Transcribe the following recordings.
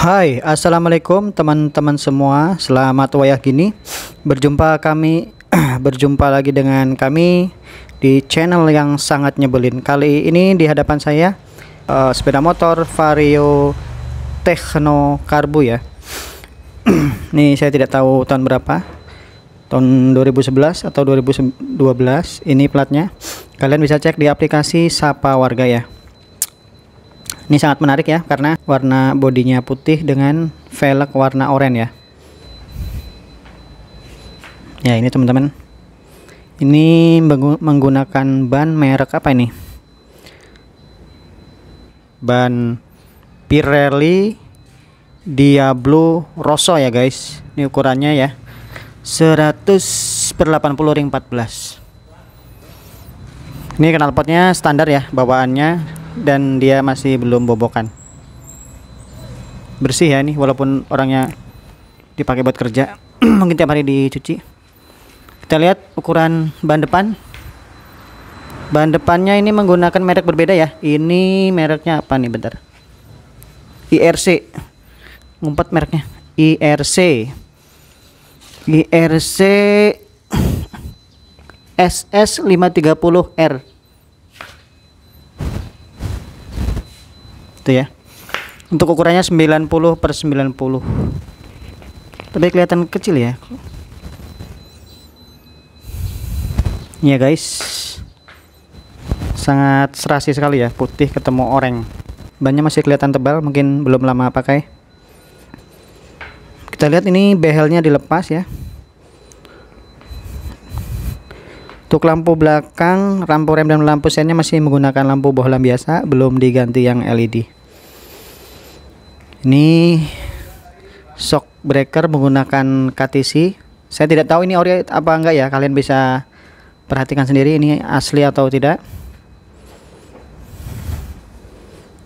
Hai, assalamualaikum teman-teman semua. Selamat wayah gini. Berjumpa lagi dengan kami di channel yang sangat nyebelin. Kali ini di hadapan saya sepeda motor Vario Techno Karbu ya. Nih saya tidak tahu tahun berapa. Tahun 2011 atau 2012. Ini platnya. Kalian bisa cek di aplikasi Sapa Warga ya. Ini sangat menarik ya, karena warna bodinya putih dengan velg warna oranye ya. Ya ini teman-teman, ini menggunakan ban merek apa ini? Ban Pirelli Diablo Rosso ya guys. Ini ukurannya ya 100/80 ring 14. Ini knalpotnya standar ya bawaannya, dan dia masih belum bobokan. Bersih ya ini, walaupun orangnya dipakai buat kerja. Mungkin tiap hari dicuci. Kita lihat ukuran ban depan. Ban depannya ini menggunakan merek berbeda ya. Ini mereknya apa nih, bentar. IRC. Ngumpet mereknya. IRC SS530R. Itu ya. Untuk ukurannya 90/90. Tapi kelihatan kecil ya. Iya guys. Sangat serasi sekali ya, putih ketemu oranye. Bannya masih kelihatan tebal, mungkin belum lama pakai. Kita lihat ini behelnya dilepas ya. Untuk lampu belakang, lampu rem dan lampu sennya masih menggunakan lampu bohlam biasa, belum diganti yang LED. Ini shock breaker menggunakan KTC. Saya tidak tahu ini ori apa enggak ya, kalian bisa perhatikan sendiri ini asli atau tidak.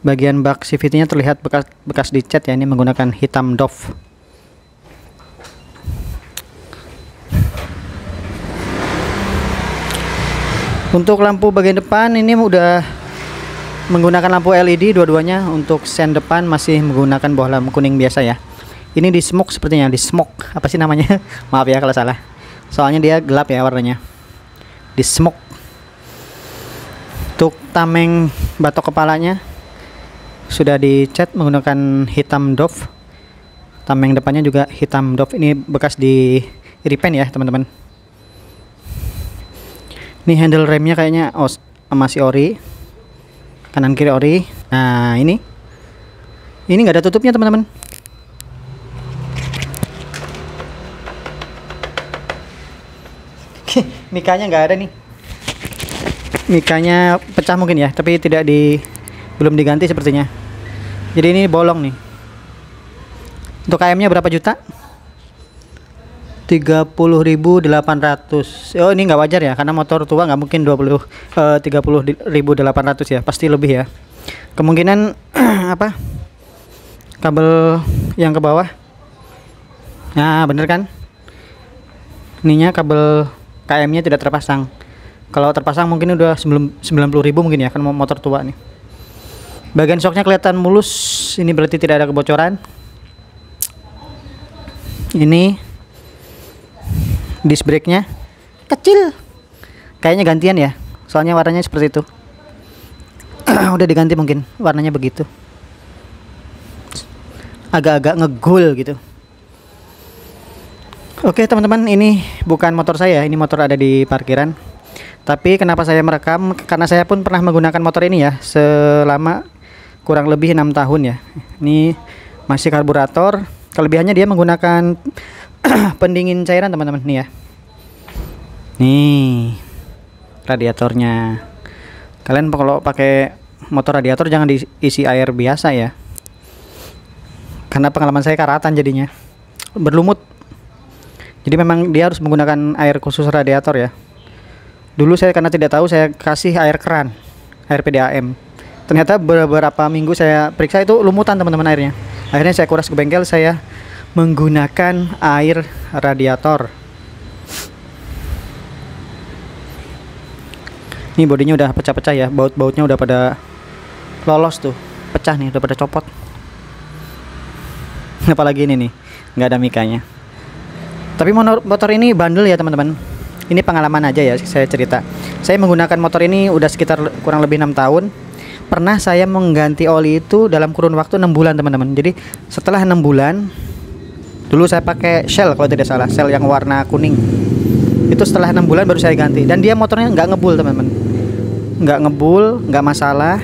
Bagian bak CVT-nya terlihat bekas dicat ya, ini menggunakan hitam doff. Untuk lampu bagian depan ini udah menggunakan lampu LED dua-duanya. Untuk sen depan masih menggunakan bohlam kuning biasa ya. Ini di smoke sepertinya, di smoke apa sih namanya? Maaf ya kalau salah. Soalnya dia gelap ya warnanya. Di smoke. Untuk tameng batok kepalanya sudah dicat menggunakan hitam doff. Tameng depannya juga hitam doff. Ini bekas di repaint ya teman-teman. Ini handle remnya kayaknya masih ori, kanan kiri ori. Nah ini nggak ada tutupnya teman-teman. Mikanya nggak ada nih. Mikanya pecah mungkin ya, tapi belum diganti sepertinya. Jadi ini bolong nih. Untuk KM-nya berapa juta? 30.800. Oh ini nggak wajar ya, karena motor tua nggak mungkin 30.800 ya, pasti lebih ya. Kemungkinan apa, kabel yang ke bawah. Nah bener kan, ininya kabel KM nya tidak terpasang. Kalau terpasang mungkin udah 90.000 mungkin ya, kan motor tua nih. Bagian shocknya kelihatan mulus, ini berarti tidak ada kebocoran. Ini disc brake-nya kecil, kayaknya gantian ya, soalnya warnanya seperti itu. Udah diganti mungkin, warnanya begitu, agak-agak ngegul gitu. Oke teman-teman, ini bukan motor saya, ini motor ada di parkiran. Tapi kenapa saya merekam, karena saya pun pernah menggunakan motor ini ya, selama kurang lebih 6 tahun ya. Ini masih karburator. Kelebihannya dia menggunakan pendingin cairan teman-teman nih ya. Nih radiatornya. Kalian kalau pakai motor radiator jangan diisi air biasa ya, karena pengalaman saya karatan jadinya berlumut. Jadi memang dia harus menggunakan air khusus radiator ya. Dulu saya karena tidak tahu, saya kasih air keran, air PDAM. Ternyata beberapa minggu saya periksa itu lumutan teman-teman airnya. Akhirnya saya kuras ke bengkel, saya menggunakan air radiator. Ini bodinya udah pecah-pecah ya, baut-bautnya udah pada lolos tuh, pecah nih, udah pada copot. Apalagi ini nih, nggak ada mikanya. Tapi motor ini bandel ya teman-teman. Ini pengalaman aja ya, saya cerita. Saya menggunakan motor ini udah sekitar kurang lebih 6 tahun. Pernah saya mengganti oli itu dalam kurun waktu 6 bulan teman-teman. Jadi setelah 6 bulan, dulu saya pakai Shell kalau tidak salah, Shell yang warna kuning. Itu setelah 6 bulan baru saya ganti. Dan dia motornya nggak ngebul teman-teman. Nggak ngebul, nggak masalah.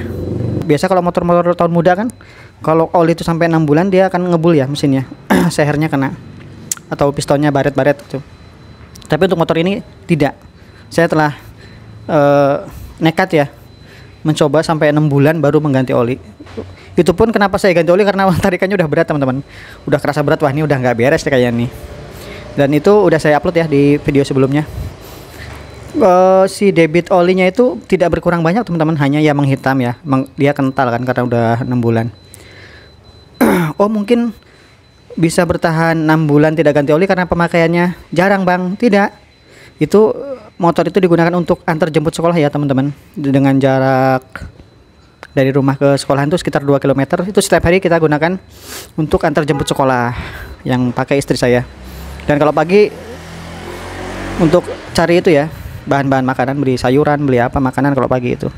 Biasa kalau motor-motor tahun muda kan, kalau oli itu sampai 6 bulan dia akan ngebul ya mesinnya. Sehernya kena atau pistonnya baret-baret gitu. Tapi untuk motor ini tidak. Saya telah nekat ya mencoba sampai 6 bulan baru mengganti oli. Itu pun kenapa saya ganti oli, karena tarikannya udah berat teman-teman. Udah kerasa berat, wah ini udah nggak beres kayaknya nih. Dan itu udah saya upload ya di video sebelumnya. Si debit olinya itu tidak berkurang banyak teman-teman, hanya ya menghitam ya. Dia kental kan karena udah 6 bulan. Oh mungkin bisa bertahan 6 bulan tidak ganti oli karena pemakaiannya jarang bang. Tidak, itu motor itu digunakan untuk antar jemput sekolah ya teman-teman. Dengan jarak dari rumah ke sekolahan itu sekitar 2 km. Itu setiap hari kita gunakan untuk antar jemput sekolah, yang pakai istri saya. Dan kalau pagi untuk cari itu ya, bahan-bahan makanan, beli sayuran, beli apa makanan kalau pagi itu.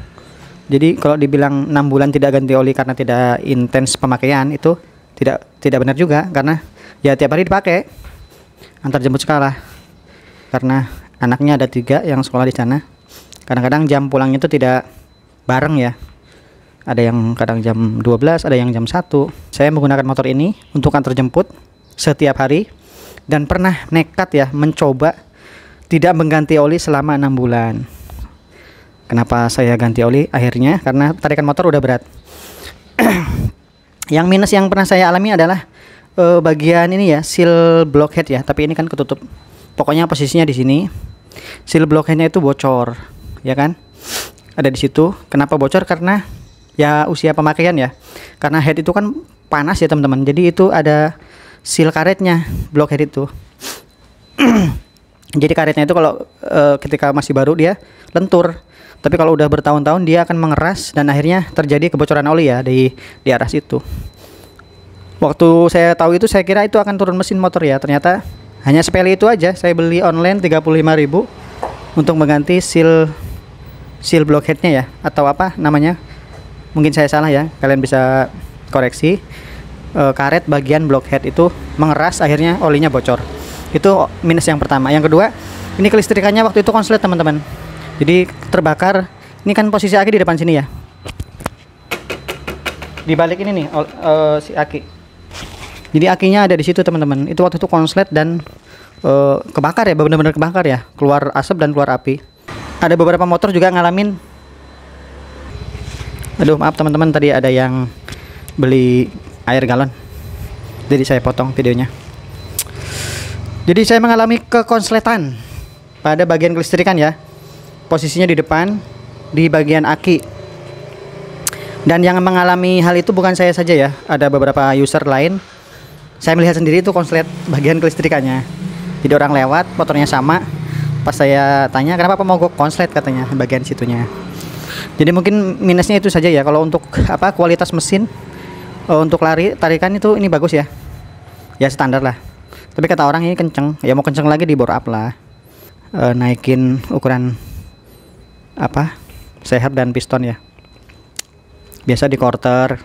Jadi kalau dibilang 6 bulan tidak ganti oli karena tidak intens pemakaian, itu tidak benar juga, karena ya tiap hari dipakai antar jemput sekolah. Karena anaknya ada 3 yang sekolah di sana. Kadang-kadang jam pulangnya itu tidak bareng ya. Ada yang kadang jam 12, ada yang jam 1. Saya menggunakan motor ini untuk antar jemput setiap hari, dan pernah nekat ya mencoba tidak mengganti oli selama 6 bulan. Kenapa saya ganti oli akhirnya? Karena tarikan motor udah berat. Yang minus yang pernah saya alami adalah bagian ini ya, seal blockhead ya, tapi ini kan ketutup. Pokoknya posisinya di sini. Seal blockheadnya itu bocor, ya kan? Ada di situ. Kenapa bocor? Karena ya usia pemakaian ya. Karena head itu kan panas ya teman-teman. Jadi itu ada seal karetnya, blockhead itu. Jadi karetnya itu kalau ketika masih baru dia lentur. Tapi kalau udah bertahun-tahun dia akan mengeras dan akhirnya terjadi kebocoran oli ya di arah situ. Waktu saya tahu itu saya kira itu akan turun mesin motor ya. Ternyata hanya sepele itu aja. Saya beli online 35.000 untuk mengganti seal blockheadnya ya, atau apa namanya. Mungkin saya salah ya. Kalian bisa koreksi. Karet bagian blockhead itu mengeras, akhirnya olinya bocor. Itu minus yang pertama. Yang kedua, ini kelistrikannya waktu itu konslet teman-teman. Jadi terbakar. Ini kan posisi aki di depan sini ya. Di balik ini nih si aki. Jadi akinya ada di situ teman-teman. Itu waktu itu konslet dan kebakar ya, benar-benar kebakar ya. Keluar asap dan keluar api. Ada beberapa motor juga ngalamin. Aduh maaf teman-teman, tadi ada yang beli air galon. Jadi saya potong videonya. Jadi saya mengalami kekonsletan pada bagian kelistrikan ya. Posisinya di depan, di bagian aki. Dan yang mengalami hal itu bukan saya saja ya, ada beberapa user lain. Saya melihat sendiri itu konslet bagian kelistrikannya. Jadi orang lewat, motornya sama. Pas saya tanya kenapa mogok, konslet katanya bagian situnya. Jadi mungkin minusnya itu saja ya. Kalau untuk apa kualitas mesin, untuk lari tarikan itu ini bagus ya. Ya standar lah. Tapi kata orang ini kenceng, ya mau kenceng lagi di bore up lah. Naikin ukuran apa seher dan piston ya. Biasa di quarter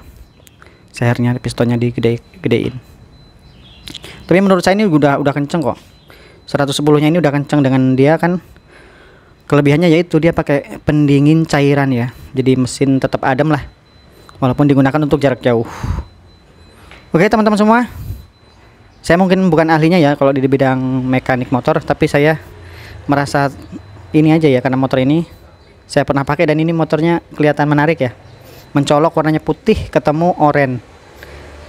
sehernya, pistonnya digedein. Tapi menurut saya ini udah kenceng kok. 110-nya ini udah kenceng. Dengan dia kan kelebihannya yaitu dia pakai pendingin cairan ya. Jadi mesin tetap adem lah, walaupun digunakan untuk jarak jauh. Oke teman-teman semua, saya mungkin bukan ahlinya ya kalau di bidang mekanik motor, tapi saya merasa ini aja ya, karena motor ini saya pernah pakai dan ini motornya kelihatan menarik ya. Mencolok, warnanya putih ketemu oranye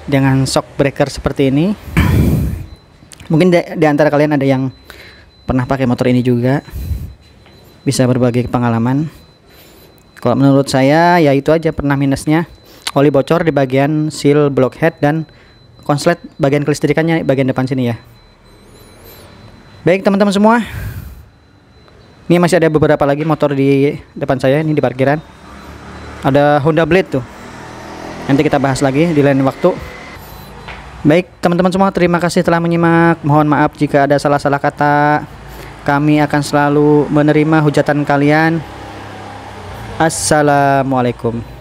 dengan shock breaker seperti ini. Mungkin di antara kalian ada yang pernah pakai motor ini juga, bisa berbagi pengalaman. Kalau menurut saya ya itu aja pernah minusnya, oli bocor di bagian seal blockhead dan konslet bagian kelistrikannya bagian depan sini ya. Baik teman-teman semua, ini masih ada beberapa lagi motor di depan saya, ini di parkiran. Ada Honda Blade tuh, nanti kita bahas lagi di lain waktu. Baik teman-teman semua, terima kasih telah menyimak. Mohon maaf jika ada salah-salah kata. Kami akan selalu menerima hujatan kalian. Assalamualaikum.